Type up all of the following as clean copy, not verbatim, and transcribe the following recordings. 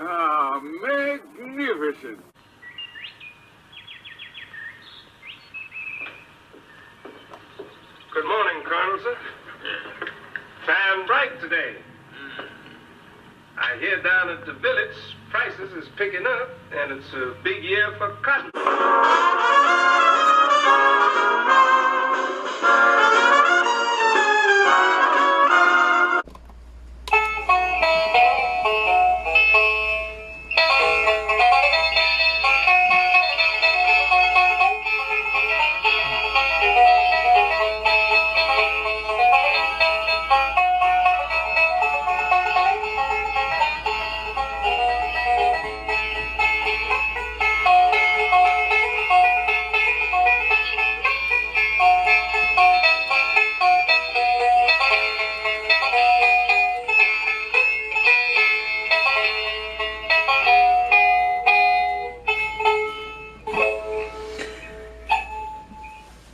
Ah, magnificent. Good morning, Colonel, sir. Fan bright today. I hear down at the village, prices is picking up, and it's a big year for cotton.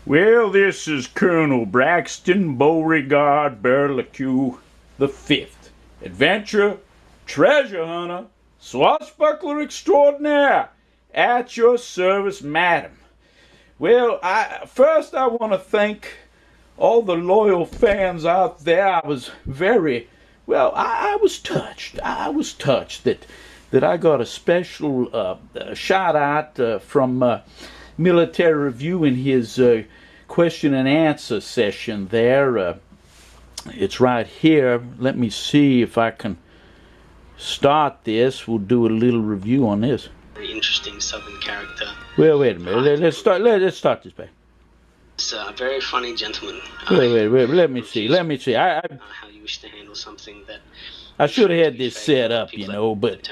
Well, this is Colonel Braxton Beauregard Burlique the Fifth, adventurer, treasure hunter, swashbuckler extraordinaire, at your service, madam. Well, first I want to thank all the loyal fans out there. I was very, well, I was touched. I was touched that I got a special shout out from Military Review in his question and answer session there. It's right here. Let me see if I can start this. We'll do a little review on this. Very interesting Southern character. Well, wait a minute. Let's start this way. It's a very funny gentleman. Wait. Let me see. How you wish to handle something that I should have had this set up, you know, but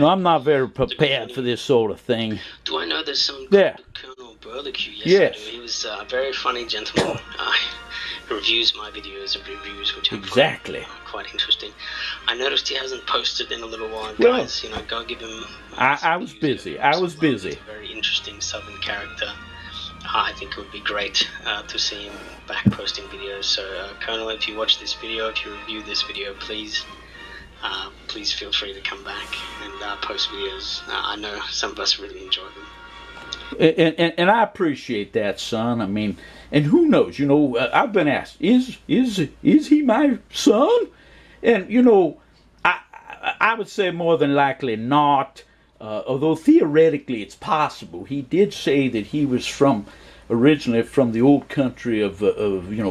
I'm not very prepared for this sort of thing. Do I know there's some Colonel Burlique? Yes. He was a very funny gentleman. He reviews my videos and reviews, which are quite interesting. I noticed he hasn't posted in a little while, guys. You know, go give him. I was busy. He's a very interesting Southern character. I think it would be great to see him back posting videos. So, Colonel, if you watch this video, if you review this video, please feel free to come back and post videos. I know some of us really enjoy them. And I appreciate that, son. I mean, and who knows? You know, I've been asked, is he my son? And you know, I would say more than likely not. Although theoretically it's possible. He did say that he was originally from the old country of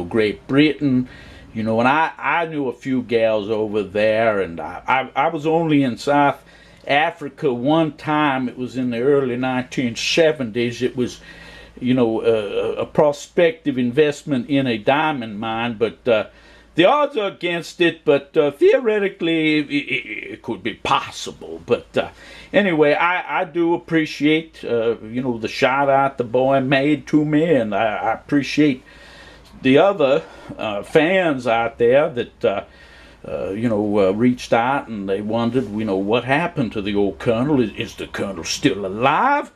Great Britain. You know, and I knew a few gals over there, and I was only in South Africa one time. It was in the early 1970s. It was, you know, a prospective investment in a diamond mine, but the odds are against it, but theoretically it could be possible. But anyway, I do appreciate, the shout out the boy made to me, and I appreciate the other fans out there that reached out and they wondered, what happened to the old colonel. Is the colonel still alive?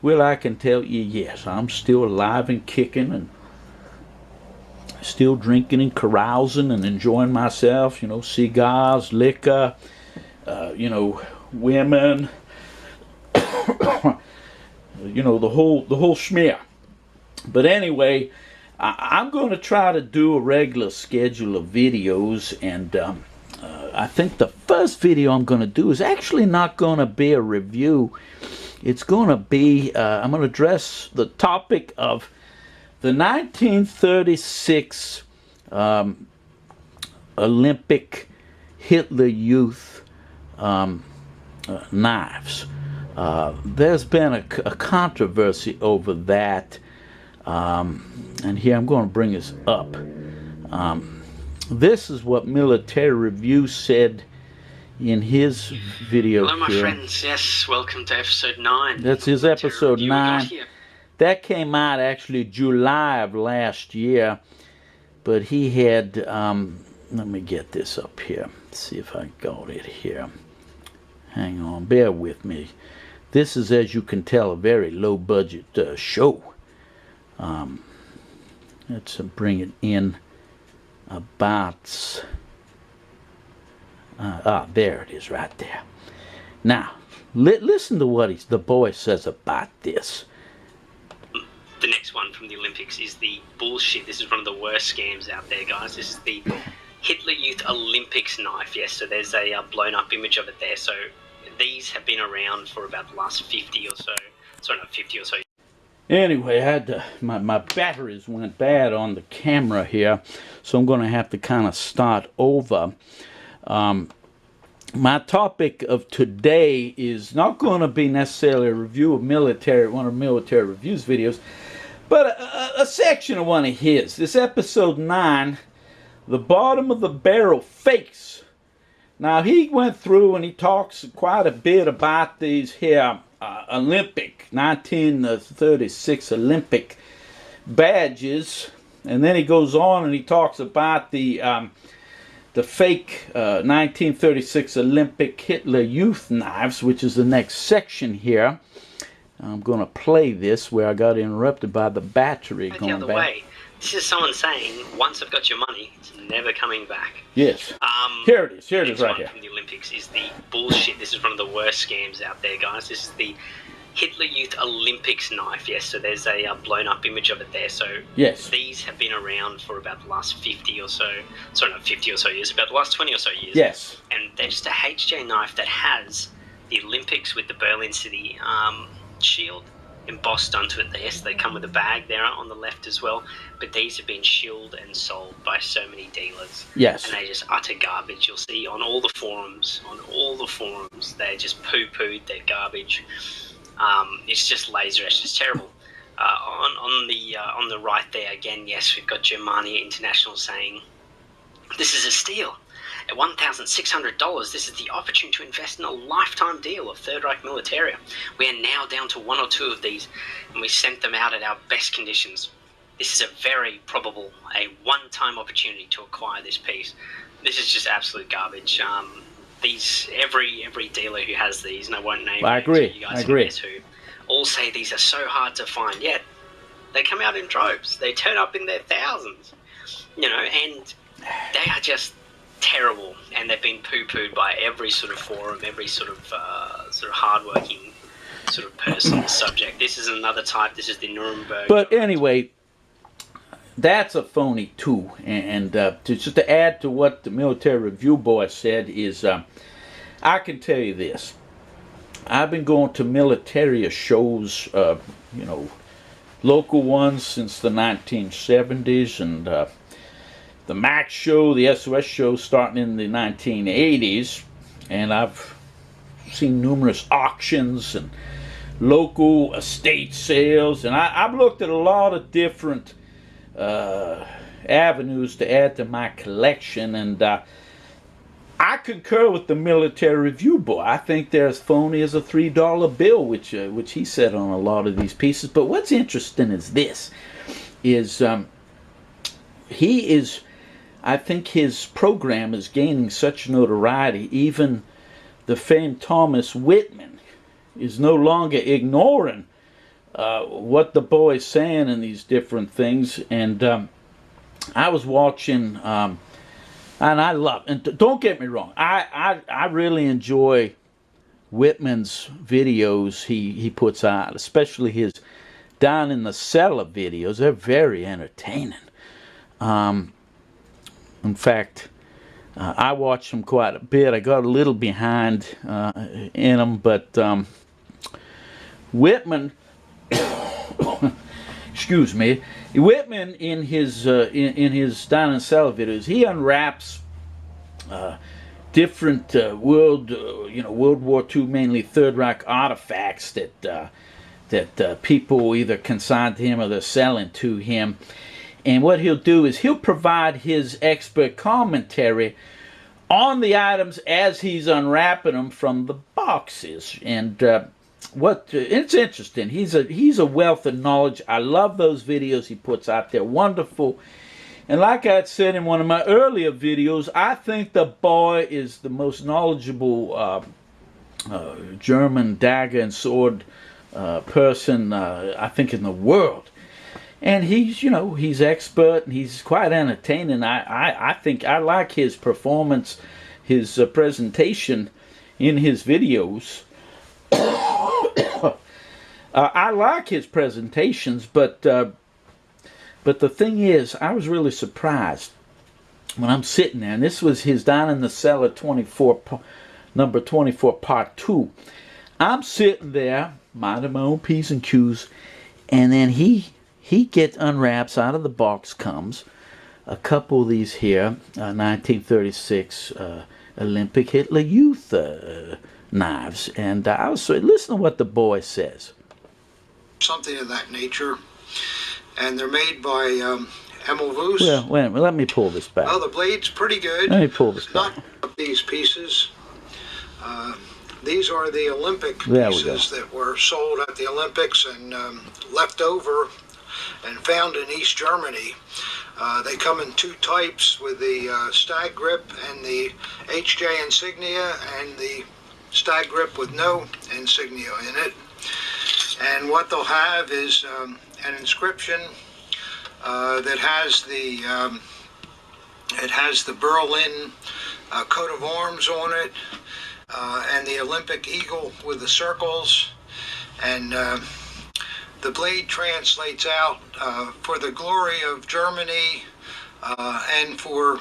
Well, I can tell you, yes, I'm still alive and kicking and still drinking and carousing and enjoying myself. Cigars, liquor, women, the whole schmear. But anyway, I'm going to try to do a regular schedule of videos, and I think the first video I'm going to do is actually not going to be a review. It's going to be, I'm going to address the topic of the 1936 Olympic Hitler Youth knives. There's been a controversy over that. And here I'm going to bring this up. This is what Military Review said in his video. Hello, my here. friends. Yes, welcome to episode 9. That's his episode 9. That came out actually July of last year. But he had, let me get this up here. See if I got it here. Hang on, bear with me. This is, as you can tell, a very low budget show. Let's bring it in about there it is right there. Now, listen to what the boy says about this. The next one from the Olympics is the bullshit. This is one of the worst scams out there, guys. This is the Hitler Youth Olympics knife. Yes, so there's a blown up image of it there. So these have been around for about the last 50 or so. Sorry, not 50 or so. Anyway, I had to, my batteries went bad on the camera here, so I'm going to have to kind of start over. My topic of today is not going to be necessarily a review of one of Military Reviews videos, but a section of one of his. This episode 9, The Bottom of the Barrel Fakes. Now, he went through and he talks quite a bit about these here Olympic, 1936 Olympic badges, and then he goes on and he talks about the fake 1936 Olympic Hitler Youth knives, which is the next section here. I'm going to play this where I got interrupted by the battery going the other back. way. This is someone saying, once I've got your money, it's never coming back. Yes. Here it is. Here it is right here. From the Olympics is the bullshit. This is one of the worst scams out there, guys. This is the Hitler Youth Olympics knife. Yes, so there's a blown up image of it there. So yes, these have been around for about the last 50 or so. Sorry, not 50 or so years. About the last 20 or so years. Yes. And they're just a HJ knife that has the Olympics with the Berlin City shield embossed onto it. Yes, they come with a bag there on the left as well, but these have been shilled and sold by so many dealers. Yes. And they're just utter garbage. You'll see on all the forums, they're just poo-pooed, they're garbage. It's just laser etched, it's terrible. On the right there, again, yes, we've got Germania International saying, this is a steal. At $1,600, this is the opportunity to invest in a lifetime deal of Third Reich Militaria. We are now down to 1 or 2 of these, and we sent them out at our best conditions. This is a very probable, a one-time opportunity to acquire this piece. This is just absolute garbage. These every dealer who has these, and I won't name I agree. you guys I agree. Who, all say these are so hard to find. Yet they come out in droves. They turn up in their thousands, and they are just terrible, and they've been poo-pooed by every sort of forum, every sort of hard-working sort of person on the subject. This is another type. This is the Nuremberg. But anyway, that's a phony too. And just to add to what the Military Review boy said is, I can tell you this. I've been going to Militaria shows, local ones since the 1970s, and the Max show, the SOS show starting in the 1980s, and I've seen numerous auctions and local estate sales, and I've looked at a lot of different avenues to add to my collection, and I concur with the Military Review boy. I think they're as phony as a $3 bill, which he said on a lot of these pieces. But what's interesting is this, I think his program is gaining such notoriety, even the famed Thomas Whitman is no longer ignoring what the boy is saying in these different things. And I was watching, and I love, and don't get me wrong, I really enjoy Whitman's videos he puts out, especially his Down in the Cellar videos. They're very entertaining. In fact, I watched them quite a bit. I got a little behind in them, but Whitman, excuse me, Whitman in his Down in the Cellar videos, he unwraps different World War II, mainly Third Reich artifacts that people either consign to him or they're selling to him. And what he'll do is he'll provide his expert commentary on the items as he's unwrapping them from the boxes. And it's interesting. He's a wealth of knowledge. I love those videos he puts out there. Wonderful. And like I had said in one of my earlier videos, I think the boy is the most knowledgeable German dagger and sword person, I think, in the world. And he's expert, and he's quite entertaining. I think I like his performance, his presentation, in his videos. I like his presentations, but the thing is, I was really surprised when I'm sitting there, and this was his Down in the Cellar 24, number 24, part 2. I'm sitting there, minding my own P's and Q's, and then he unwraps out of the box, comes a couple of these here, 1936 Olympic Hitler Youth knives, and I was listen to what the boy says. Something of that nature, and they're made by Emilvoos. Well, wait a minute, let me pull this back. Well, the blade's pretty good. Let me pull this back. Not these pieces. These are the Olympic There we pieces that were sold at the Olympics and left over and found in East Germany. They come in 2 types, with the stag grip and the HJ insignia, and the stag grip with no insignia in it. And what they'll have is an inscription that has the Berlin coat of arms on it, and the Olympic eagle with the circles, and the blade translates out for the glory of Germany and for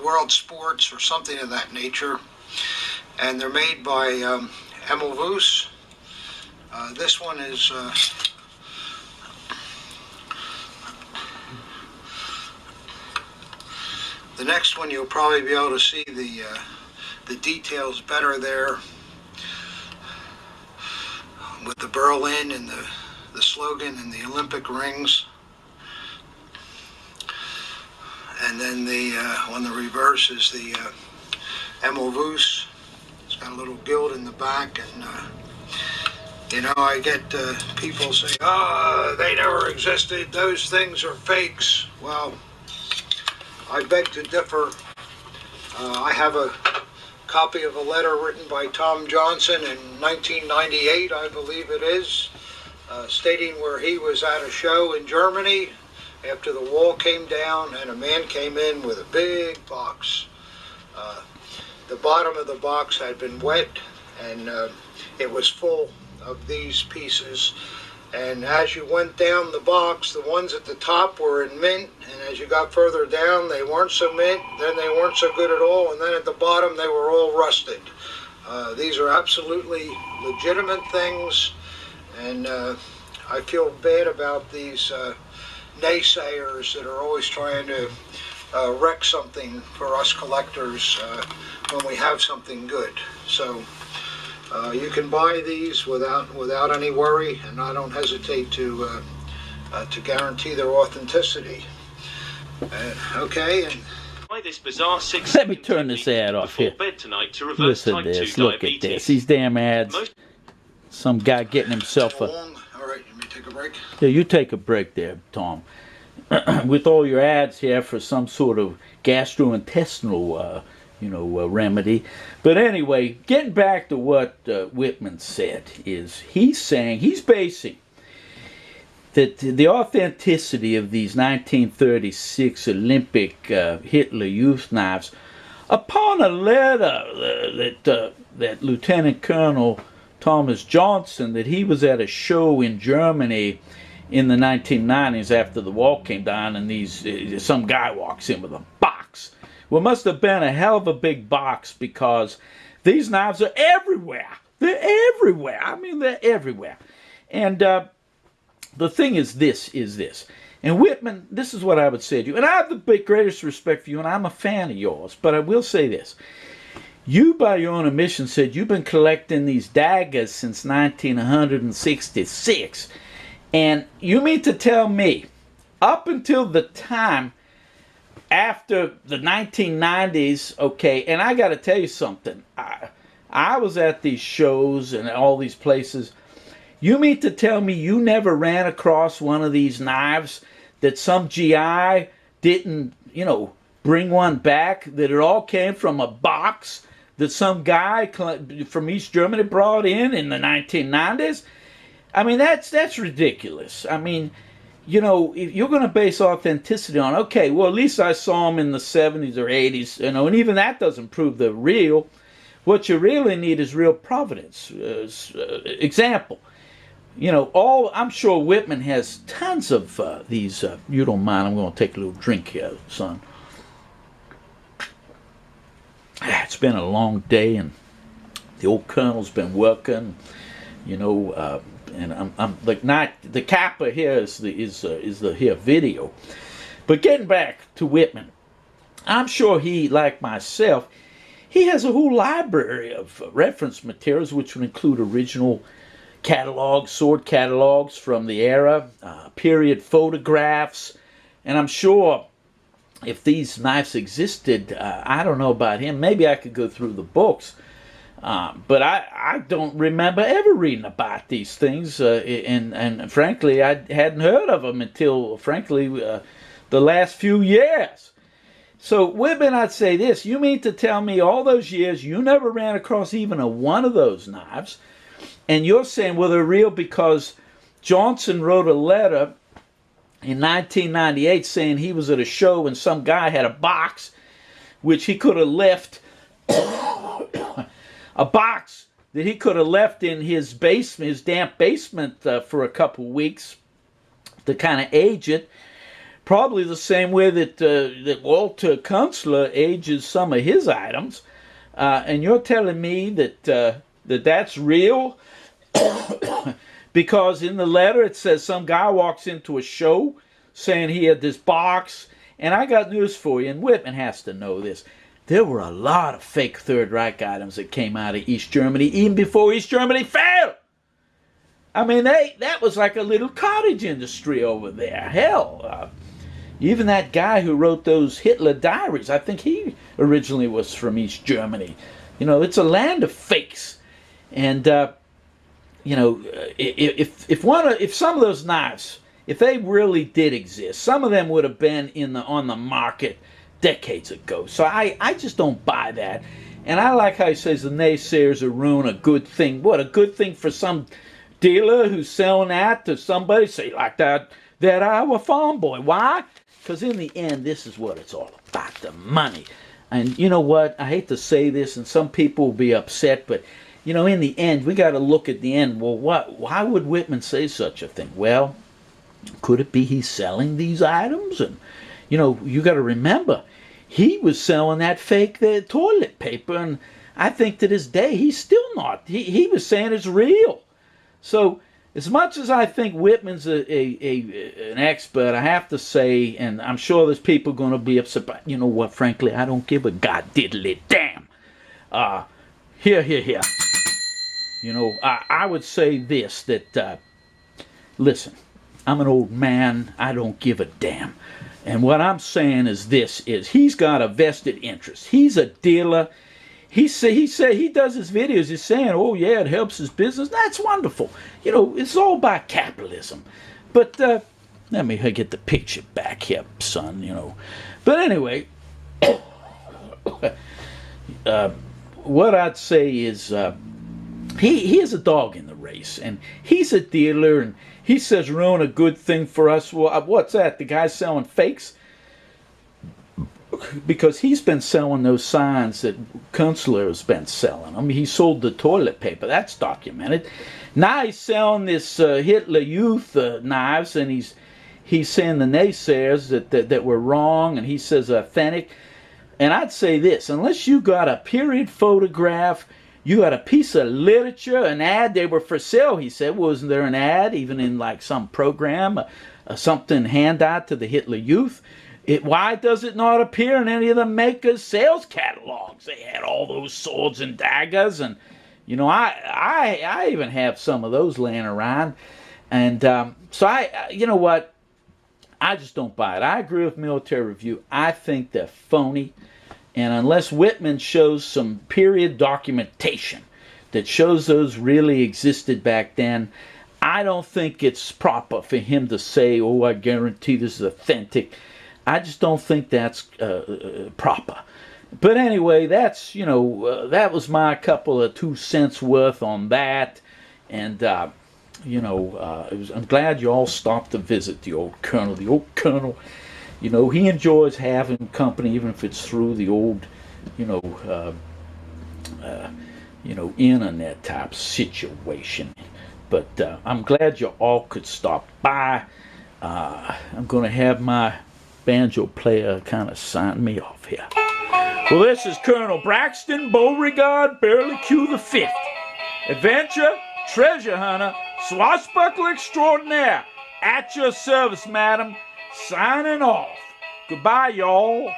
world sports, or something of that nature. And they're made by Emilvoos. This one is the next one. You'll probably be able to see the details better there, with the Berlin and the slogan and the Olympic rings. And then on the reverse is the Emilvoos. It's got a little gilt in the back, and you know, I get people say, "Oh, they never existed. Those things are fakes." Well, I beg to differ. I have a copy of a letter written by Tom Johnson in 1998, I believe it is, stating where he was at a show in Germany after the wall came down, and a man came in with a big box. The bottom of the box had been wet, and it was full of these pieces. And as you went down the box, the ones at the top were in mint, and as you got further down, they weren't so mint, then they weren't so good at all, and then at the bottom, they were all rusted. These are absolutely legitimate things, and I feel bad about these naysayers that are always trying to wreck something for us collectors when we have something good. So you can buy these without any worry, and I don't hesitate to guarantee their authenticity. Okay. And this bizarre let me turn this ad off here. Bed tonight to reverse Listen type to this. 2 Look at diabetes. this. These damn ads. Some guy getting himself a... all right, let me take a break. Yeah, you take a break there, Tom. With all your ads here for some sort of gastrointestinal, remedy. But anyway, getting back to what Whitman said, is he's basing that the authenticity of these 1936 Olympic Hitler Youth knives upon a letter that Lieutenant Colonel Thomas Johnson, that he was at a show in Germany in the 1990s after the wall came down, and some guy walks in with a box. Well, it must have been a hell of a big box, because these knives are everywhere. They're everywhere. I mean, they're everywhere. And the thing is this. And Whitman, this is what I would say to you. And I have the greatest respect for you, and I'm a fan of yours. But I will say this. You, by your own admission, said you've been collecting these daggers since 1966. And you mean to tell me, up until the time after the 1990s, okay, and I got to tell you something. I was at these shows and all these places. You mean to tell me you never ran across one of these knives that some GI didn't, bring one back, that it all came from a box that some guy from East Germany brought in the 1990s? I mean, that's ridiculous. I mean, if you're going to base authenticity on, okay, well, at least I saw them in the 70s or 80s, and even that doesn't prove they're real. What you really need is real providence. Example, you know, I'm sure Whitman has tons of these. You don't mind? I'm going to take a little drink here, son. It's been a long day, and the old colonel's been working, you know, and I'm like not the capper here is the here video. But getting back to Whitman, I'm sure he, like myself, he has a whole library of reference materials, which would include original catalogs, sword catalogs from the era, period photographs, and I'm sure if these knives existed, I don't know about him. Maybe I could go through the books, but I don't remember ever reading about these things, and frankly, I hadn't heard of them until, frankly, the last few years. So, Whitman, I'd say this. You mean to tell me all those years you never ran across even one of those knives, and you're saying, well, they're real because Johnson wrote a letter in 1998 saying he was at a show and some guy had a box which he could have left, a box that he could have left in his basement, his damp basement, for a couple weeks to kind of age it. Probably the same way that Walter Kunstler ages some of his items. And you're telling me that that's real? Because in the letter it says some guy walks into a show saying he had this box. And I got news for you, and Whitman has to know this. There were a lot of fake Third Reich items that came out of East Germany even before East Germany fell. I mean, that was like a little cottage industry over there. Hell, even that guy who wrote those Hitler diaries, I think he originally was from East Germany. You know, it's a land of fakes. And, you know, if some of those knives, if they really did exist, some of them would have been on the market decades ago. So I just don't buy that. And I like how he says the naysayers are ruin a good thing. What, a good thing for some dealer who's selling that to somebody, say like that Iowa farm boy. Why? Because in the end, this is what it's all about, the money. And you know what? I hate to say this, and some people will be upset, but you know, in the end, we got to look at the end. Well, why would Whitman say such a thing? Well, could it be he's selling these items? And you know, you got to remember, he was selling that fake toilet paper, and I think to this day he's still not. He was saying it's real. So as much as I think Whitman's an expert, I have to say, and I'm sure there's people going to be upset, but you know what, frankly, I don't give a god diddly damn. Here. You know, I would say this, that, listen, I'm an old man, I don't give a damn. And what I'm saying is this, is he's got a vested interest. He's a dealer. He does his videos, he's saying, oh yeah, it helps his business. That's wonderful. You know, it's all about capitalism. But let me get the picture back here, son, you know. But anyway, what I'd say is he is a dog in the race, and he's a dealer, and he says ruin a good thing for us. Well, what's that? The guy's selling fakes? Because he's been selling those signs that Kunstler has been selling. I mean, he sold the toilet paper. That's documented. Now he's selling this Hitler Youth knives, and he's saying the naysayers that were wrong, and he says authentic. And I'd say this, unless you got a period photograph, you got a piece of literature, an ad, they were for sale, he said. Wasn't there an ad, even in like some program, something handout to the Hitler Youth? Why does it not appear in any of the makers' sales catalogs? They had all those swords and daggers, and you know, I even have some of those laying around. And so you know what? I just don't buy it. I agree with Military Review. I think they're phony. And unless Whitman shows some period documentation that shows those really existed back then, I don't think it's proper for him to say, oh, I guarantee this is authentic. I just don't think that's proper. But anyway, that's, you know, that was my couple of 2 cents worth on that. And, you know, I'm glad you all stopped to visit the old Colonel. The old Colonel, you know, he enjoys having company, even if it's through the old, you know, you know, internet type situation. But I'm glad you all could stop by. I'm going to have my banjo player kind of sign me off here. Well, this is Colonel Braxton Beauregard Burlique the Fifth, adventure, treasure hunter, swashbuckler extraordinaire, at your service, madam, signing off. Goodbye, y'all.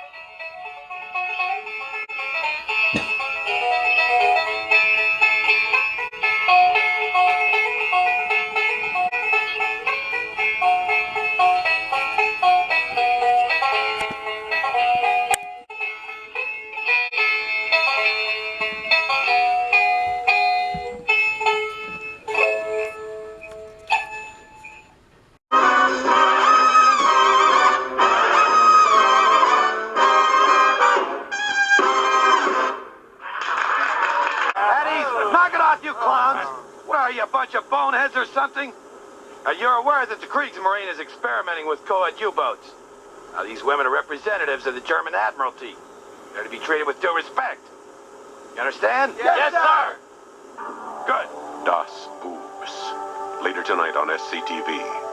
Knock it off, you clowns! What are you, a bunch of boneheads or something? You're aware that the Kriegsmarine is experimenting with co-ed U-boats. These women are representatives of the German Admiralty. They're to be treated with due respect. You understand? Yes, sir. Good. Das Boobs. Later tonight on SCTV.